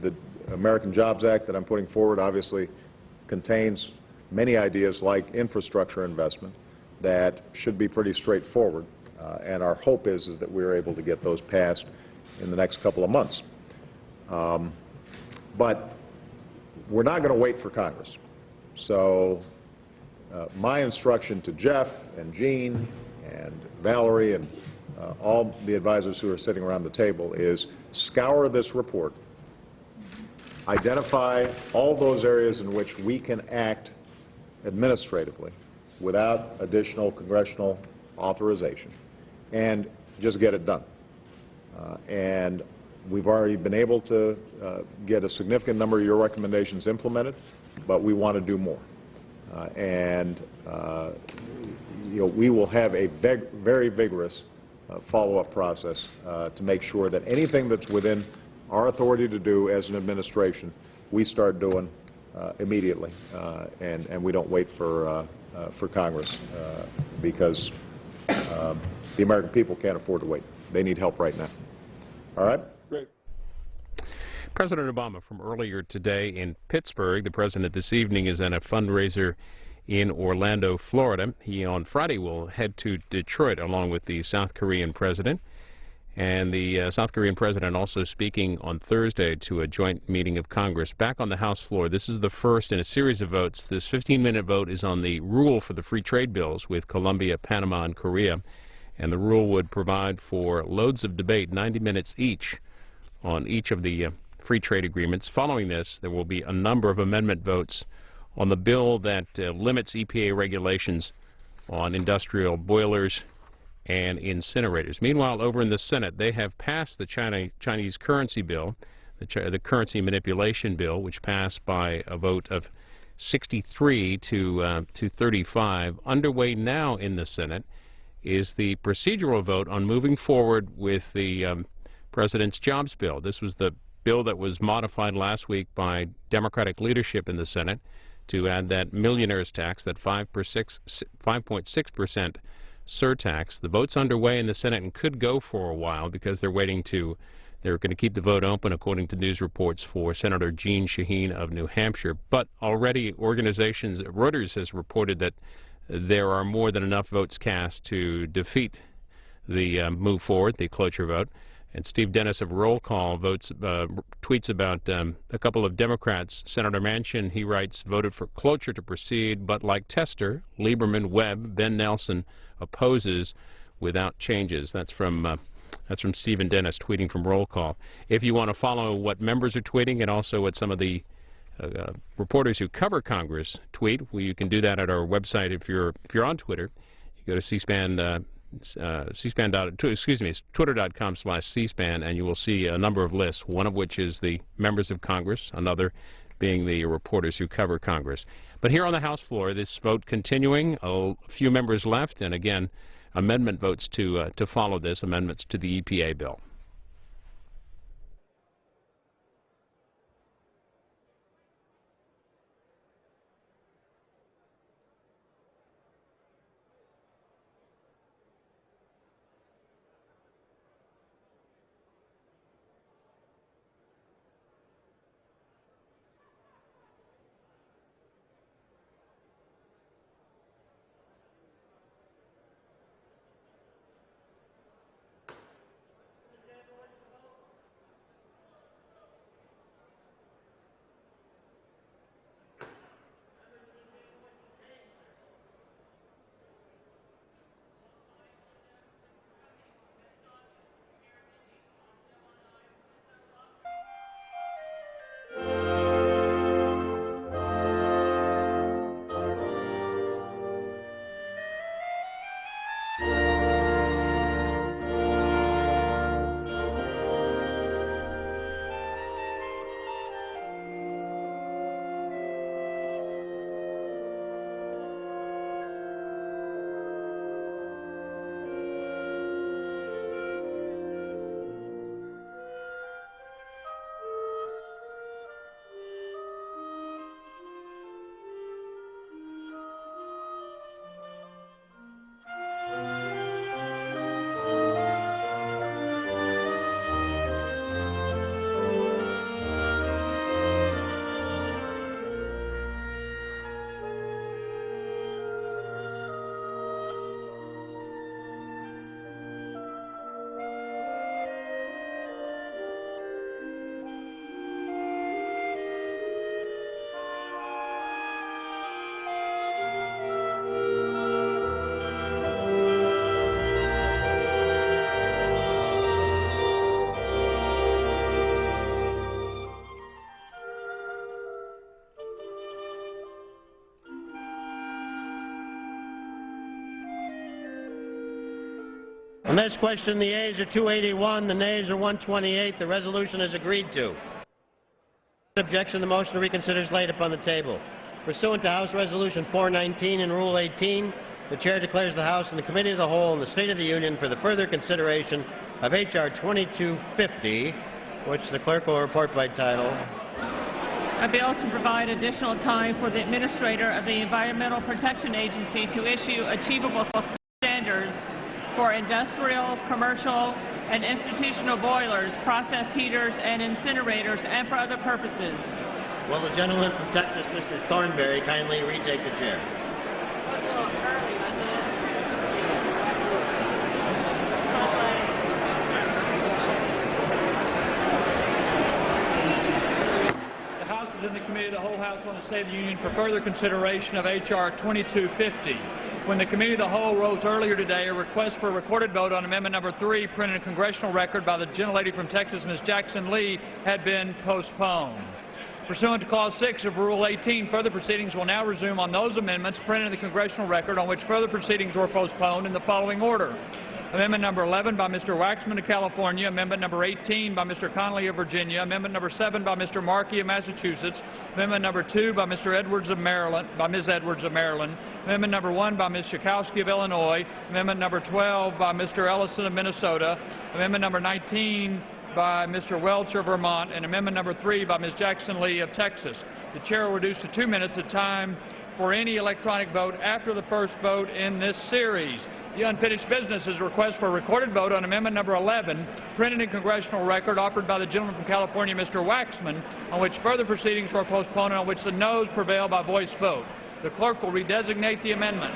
The American Jobs Act that I'm putting forward obviously contains many ideas like infrastructure investment that should be pretty straightforward, and our hope is that we're able to get those passed in the next couple of months. But we're not going to wait for Congress. So my instruction to Jeff and Jean and Valerie and all the advisors who are sitting around the table is scour this report, identify all those areas in which we can act administratively without additional congressional authorization, and just get it done. And we've already been able to get a significant number of your recommendations implemented, but we want to do more. You know, we will have a very vigorous follow-up process to make sure that anything that's within our authority to do as an administration, we start doing immediately, and we don't wait for Congress, because the American people can't afford to wait. They need help right now. All right? Great. President Obama from earlier today in Pittsburgh. The president this evening is at a fundraiser in Orlando, Florida. He on Friday will head to Detroit along with the South Korean president. And the South Korean president also speaking on Thursday to a joint meeting of Congress. Back on the House floor, this is the first in a series of votes. This 15-minute vote is on the rule for the free trade bills with Colombia, Panama, and Korea. And the rule would provide for loads of debate, 90 minutes each, on each of the free trade agreements. Following this, there will be a number of amendment votes on the bill that limits EPA regulations on industrial boilers and incinerators. Meanwhile, over in the Senate, they have passed the Chinese currency bill, the currency manipulation bill, which passed by a vote of 63 to 35. Underway now in the Senate is the procedural vote on moving forward with the President's jobs bill. This was the bill that was modified last week by Democratic leadership in the Senate to add that millionaire's tax, that 5.6% surtax. The vote's underway in the Senate and could go for a while because they're going to keep the vote open, according to news reports, for Senator Jeanne Shaheen of New Hampshire. But already organizations, Reuters has reported that there are more than enough votes cast to defeat the move forward, the cloture vote. And Steve Dennis of Roll Call tweets about a couple of Democrats. Senator Manchin, he writes, voted for cloture to proceed, but like Tester, Lieberman, Webb, Ben Nelson opposes without changes. That's from Stephen Dennis tweeting from Roll Call. If you want to follow what members are tweeting and also what some of the reporters who cover Congress tweet, well, you can do that at our website. If you're on Twitter, you go to C-SPAN. Twitter.com/C-SPAN, and you will see a number of lists, one of which is the members of Congress, another being the reporters who cover Congress. But here on the House floor, this vote continuing, a few members left, and again, amendment votes to follow this, amendments to the EPA bill. On this question, the yeas are 281, the nays are 128. The resolution is agreed to. Objection, the motion to reconsider is laid upon the table. Pursuant to House Resolution 419 and Rule 18, the Chair declares the House and the Committee of the Whole in the State of the Union for the further consideration of H.R. 2250, which the Clerk will report by title. A bill to provide additional time for the Administrator of the Environmental Protection Agency to issue achievable standards for industrial, commercial, and institutional boilers, process heaters, and incinerators, and for other purposes. Will the gentleman from Texas, Mr. Thornberry, kindly retake the chair? The House is in the Committee of the Whole House on the State of the Union for further consideration of H.R. 2250. When the Committee of the Whole rose earlier today, a request for a recorded vote on Amendment Number 3, printed in Congressional Record by the gentlelady from Texas, Ms. Jackson Lee, had been postponed. Pursuant to Clause 6 of Rule 18, further proceedings will now resume on those amendments printed in the Congressional Record on which further proceedings were postponed in the following order. Amendment Number 11 by Mr. Waxman of California, Amendment Number 18 by Mr. Connolly of Virginia, Amendment Number 7 by Mr. Markey of Massachusetts, Amendment Number 2 by Mr. Edwards of Maryland, by Ms. Edwards of Maryland, Amendment Number 1 by Ms. Schakowsky of Illinois, Amendment Number 12 by Mr. Ellison of Minnesota, Amendment Number 19 by Mr. Welcher of Vermont, and Amendment Number 3 by Ms. Jackson Lee of Texas. The Chair will reduce to 2 minutes of time for any electronic vote after the first vote in this series. The unfinished business is a request for a recorded vote on Amendment Number 11, printed in Congressional Record, offered by the gentleman from California, Mr. Waxman, on which further proceedings were postponed and on which the noes prevail by voice vote. The clerk will redesignate the amendment.